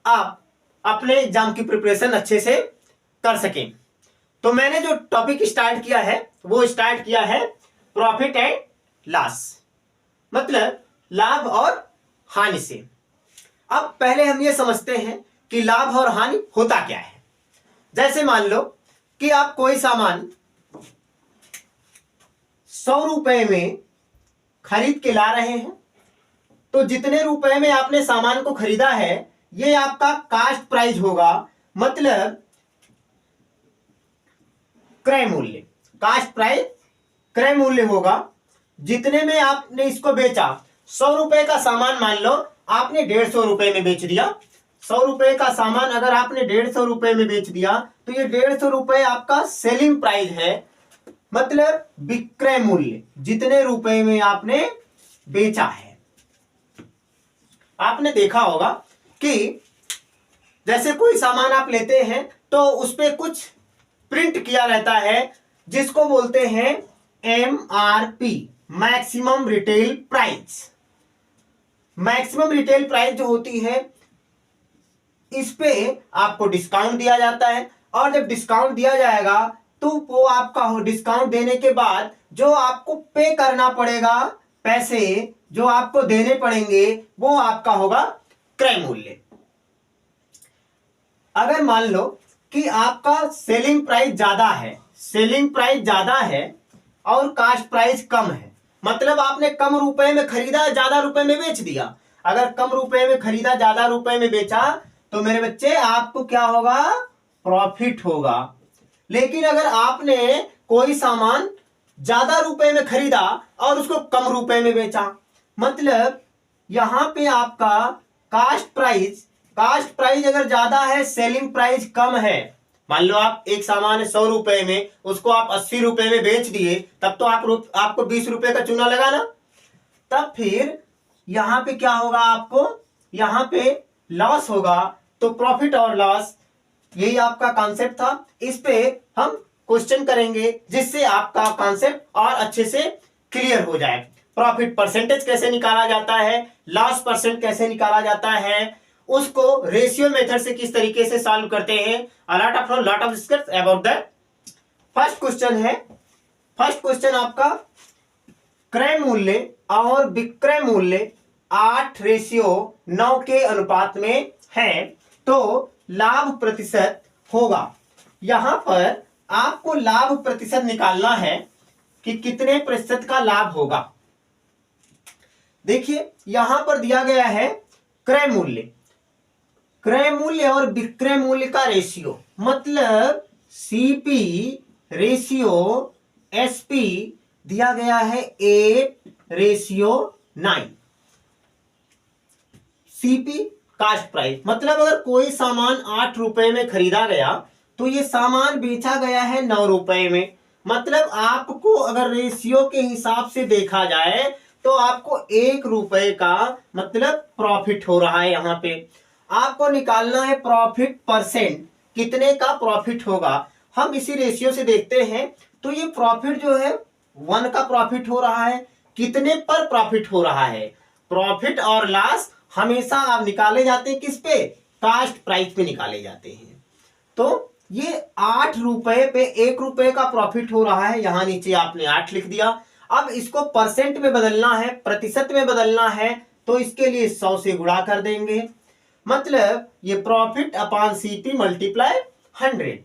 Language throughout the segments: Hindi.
आप अपने एग्जाम की प्रिपरेशन अच्छे से कर सकें। तो मैंने जो टॉपिक स्टार्ट किया है वो स्टार्ट किया है प्रॉफिट एंड लॉस, मतलब लाभ और हानि से। अब पहले हम ये समझते हैं कि लाभ और हानि होता क्या है। जैसे मान लो कि आप कोई सामान 100 रुपए में खरीद के ला रहे हैं, तो जितने रुपए में आपने सामान को खरीदा है ये आपका कास्ट प्राइस होगा, मतलब क्रय मूल्य। कास्ट प्राइस क्रय मूल्य होगा। जितने में आपने इसको बेचा, 100 रुपए का सामान मान लो आपने 150 रुपए में बेच दिया। 100 रुपए का सामान अगर आपने 150 रुपए में बेच दिया तो ये 150 रुपए आपका सेलिंग प्राइस है, मतलब विक्रय मूल्य, जितने रुपए में आपने बेचा है। आपने देखा होगा कि जैसे कोई सामान आप लेते हैं तो उस पर कुछ प्रिंट किया रहता है जिसको बोलते हैं MRP, maximum retail price. Maximum retail price जो होती है इस पे आपको डिस्काउंट दिया जाता है, और जब डिस्काउंट दिया जाएगा तो वो आपका हो, डिस्काउंट देने के बाद जो आपको पे करना पड़ेगा, पैसे जो आपको देने पड़ेंगे वो आपका होगा क्रय मूल्य। अगर मान लो कि आपका सेलिंग प्राइस ज्यादा है, सेलिंग प्राइस ज्यादा है और कास्ट प्राइस कम है, मतलब आपने कम रुपए में खरीदा ज्यादा रुपए में बेच दिया। अगर कम रुपए में खरीदा ज्यादा रुपए में बेचा तो मेरे बच्चे आपको क्या होगा, प्रॉफिट होगा। लेकिन अगर आपने कोई सामान ज्यादा रुपए में खरीदा और उसको कम रुपए में बेचा, मतलब यहां पे आपका कास्ट प्राइस अगर ज्यादा है, सेलिंग प्राइस कम है। मान लो आप एक सामान है 100 रुपए में, उसको आप 80 रुपए में बेच दिए, तब तो आपको 20 रुपए का चूना लगा ना। तब फिर यहां पे क्या होगा, आपको यहां पे लॉस होगा। तो प्रॉफिट और लॉस यही आपका कॉन्सेप्ट था। इस पे हम क्वेश्चन करेंगे जिससे आपका कॉन्सेप्ट और अच्छे से क्लियर हो जाए। प्रॉफिट परसेंटेज कैसे निकाला जाता है, लॉस परसेंट कैसे निकाला जाता है, उसको रेशियो मेथड से किस तरीके से सॉल्व करते हैं। Lot of discuss about that. First question है, फर्स्ट क्वेश्चन आपका क्रय मूल्य और विक्रय मूल्य 8:9 के अनुपात में है तो लाभ प्रतिशत होगा। यहां पर आपको लाभ प्रतिशत निकालना है कि कितने प्रतिशत का लाभ होगा। देखिए यहां पर दिया गया है क्रय मूल्य और विक्रय मूल्य का रेशियो, मतलब CP रेशियो SP दिया गया है 8:9। CP कास्ट प्राइस, मतलब अगर कोई सामान 8 रुपए में खरीदा गया तो ये सामान बेचा गया है 9 रुपए में, मतलब आपको अगर रेशियो के हिसाब से देखा जाए तो आपको 1 रुपए का मतलब प्रॉफिट हो रहा है। यहां पे आपको निकालना है प्रॉफिट परसेंट, कितने का प्रॉफिट होगा। हम इसी रेशियो से देखते हैं तो ये प्रॉफिट जो है 1 का प्रॉफिट हो रहा है। कितने पर प्रॉफिट हो रहा है, प्रॉफिट और लॉस हमेशा आप निकाले जाते हैं किस पे, कास्ट प्राइस पे निकाले जाते हैं। तो ये 8 रुपए पे 1 रुपए का प्रॉफिट हो रहा है, यहां नीचे आपने 8 लिख दिया। अब इसको परसेंट में बदलना है, प्रतिशत में बदलना है, तो इसके लिए 100 से गुणा कर देंगे, मतलब ये प्रॉफिट अपॉन CP मल्टीप्लाई 100।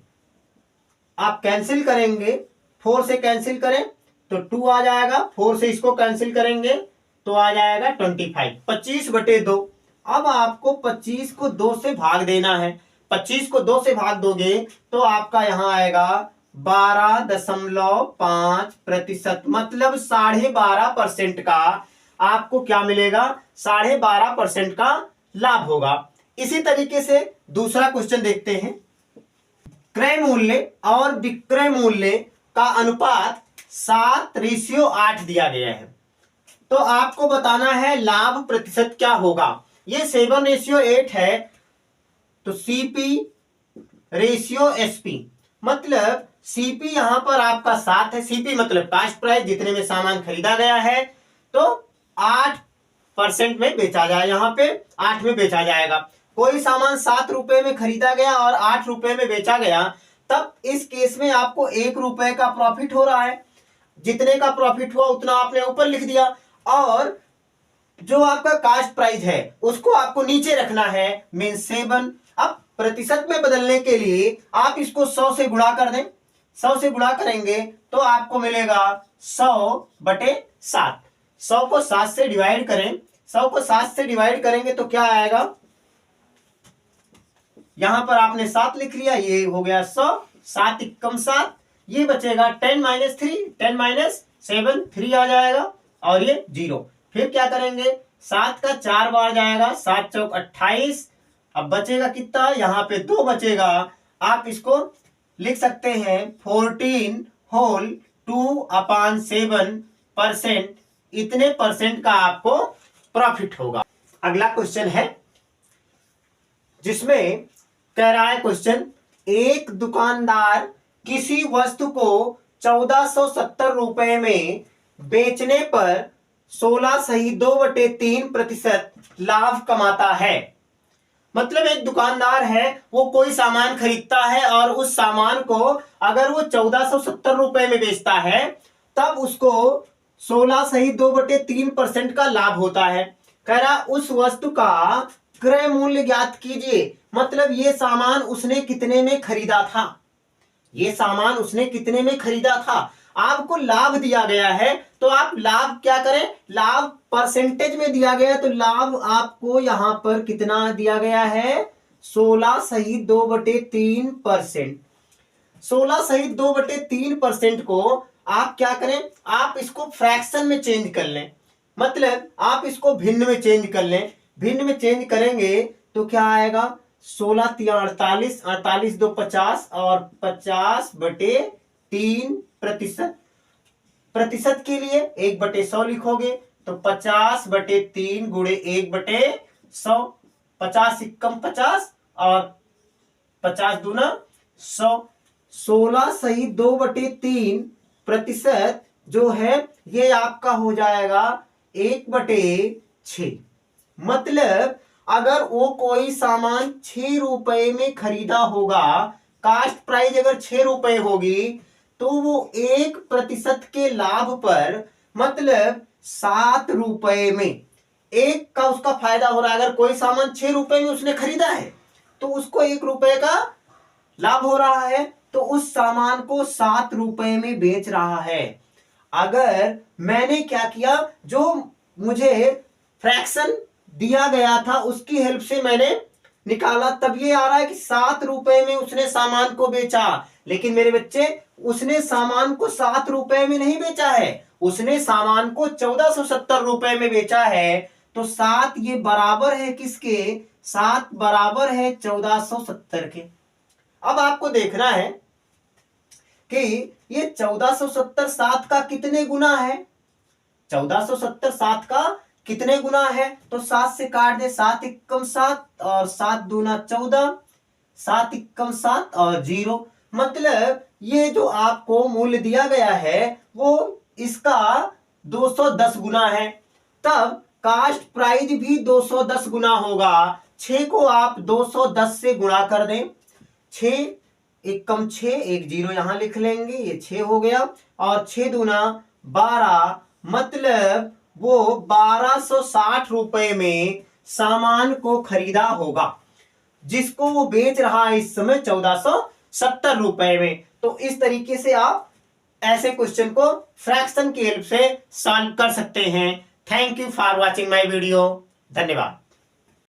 आप कैंसिल करेंगे, 4 से कैंसिल करें तो 2 आ जाएगा, 4 से इसको कैंसिल करेंगे तो आ जाएगा 25, 25/2। अब आपको 25 को 2 से भाग देना है। 25 को 2 से भाग दोगे तो आपका यहां आएगा 12.5%, मतलब 12.5% का आपको क्या मिलेगा, 12.5% का लाभ होगा। इसी तरीके से दूसरा क्वेश्चन देखते हैं। क्रय मूल्य और विक्रय मूल्य का अनुपात 7:8 दिया गया है, तो आपको बताना है लाभ प्रतिशत क्या होगा। ये 7:8 है तो CP रेशियो SP, मतलब CP यहां पर आपका 7 है। CP मतलब कास्ट प्राइस, जितने में सामान खरीदा गया है, तो 8% में बेचा जाए, यहां पे 8 में बेचा जाएगा। कोई सामान 7 रुपए में खरीदा गया और 8 रुपए में बेचा गया, तब इस केस में आपको 1 रुपए का प्रॉफिट हो रहा है। जितने का प्रॉफिट हुआ उतना आपने ऊपर लिख दिया, और जो आपका कास्ट प्राइस है उसको आपको नीचे रखना है, मीन 7। अब प्रतिशत में बदलने के लिए आप इसको 100 से गुणा कर दें। 100 से गुणा करेंगे तो आपको मिलेगा 100/7। 100 को 7 से डिवाइड करें, 100 को 7 से डिवाइड करेंगे तो क्या आएगा, यहां पर आपने 7 लिख लिया, ये हो गया 100, 7 एकम 7, ये बचेगा 10 - 3, 10 - 7, 3 आ जाएगा और ये 0। फिर क्या करेंगे, 7 का 4 बार जाएगा, 7 चौक 28। अब बचेगा कितना, यहाँ पे 2 बचेगा। आप इसको लिख सकते हैं 14 होल 2/7%, इतने परसेंट का आपको प्रॉफिट होगा। अगला क्वेश्चन है जिसमें कह रहा है क्वेश्चन, एक दुकानदार किसी वस्तु को 1470 रुपए में बेचने पर 16.2/3% लाभ कमाता है। मतलब एक दुकानदार है, वो कोई सामान खरीदता है और उस सामान को अगर वो 1470 रुपए में बेचता है तब उसको 16.2/3% का लाभ होता है। कह रहा उस वस्तु का क्रय मूल्य ज्ञात कीजिए। मतलब ये सामान उसने कितने में खरीदा था, ये सामान उसने कितने में खरीदा था। आपको लाभ दिया गया है तो आप लाभ क्या करें, लाभ परसेंटेज में दिया गया तो लाभ आपको यहां पर कितना दिया गया है, 16.2/3%। 16.2/3% को आप क्या करें, आप इसको फ्रैक्शन में चेंज कर लें। मतलब आप इसको भिन्न में चेंज कर लें। भिन्न में चेंज करेंगे तो क्या आएगा, 16 × 48, 48 × 2 = 50 और 50/3%। प्रतिशत के लिए 1/100 लिखोगे तो 50/3 गुणे 1/100, 50 एकम 50 और 50 दूना 100। 16.2/3% जो है ये आपका हो जाएगा 1/6। मतलब अगर वो कोई सामान 6 रुपए में खरीदा होगा, कास्ट प्राइस अगर 6 रुपए होगी, तो वो 1% के लाभ पर मतलब 7 रुपए में 1 का उसका फायदा हो रहा है। अगर कोई सामान 6 रुपए में उसने खरीदा है तो उसको 1 रुपए का लाभ हो रहा है, तो उस सामान को 7 रुपए में बेच रहा है। अगर मैंने क्या किया, जो मुझे फ्रैक्शन दिया गया था उसकी हेल्प से मैंने निकाला, तब ये आ रहा है कि 7 रुपए में उसने सामान को बेचा। लेकिन मेरे बच्चे, उसने सामान को 7 रुपए में नहीं बेचा है, उसने सामान को 1470 रुपए में बेचा है। तो 7 ये बराबर है किसके, 7 बराबर है 1470 के। अब आपको देखना है कि ये 1470 7 का कितने गुना है, 1470 7 का कितने गुना है, तो 7 से काट दे, 7 एकम 7 और 7 दूना 14, 7 एकम 7 और 0। मतलब ये जो आपको मूल्य दिया गया है वो इसका 210 गुना है। तब कास्ट प्राइस भी 210 गुना होगा। 6 को आप 210 से गुणा कर दें, 6 एकम 6, 1 0 यहां लिख लेंगे, ये 6 हो गया और 6 दूना 12। मतलब वो 1260 रुपए में सामान को खरीदा होगा, जिसको वो बेच रहा है इस समय 1470 रुपए में। तो इस तरीके से आप ऐसे क्वेश्चन को फ्रैक्शन की हेल्प से सॉल्व कर सकते हैं। Thank you for watching my video. धन्यवाद।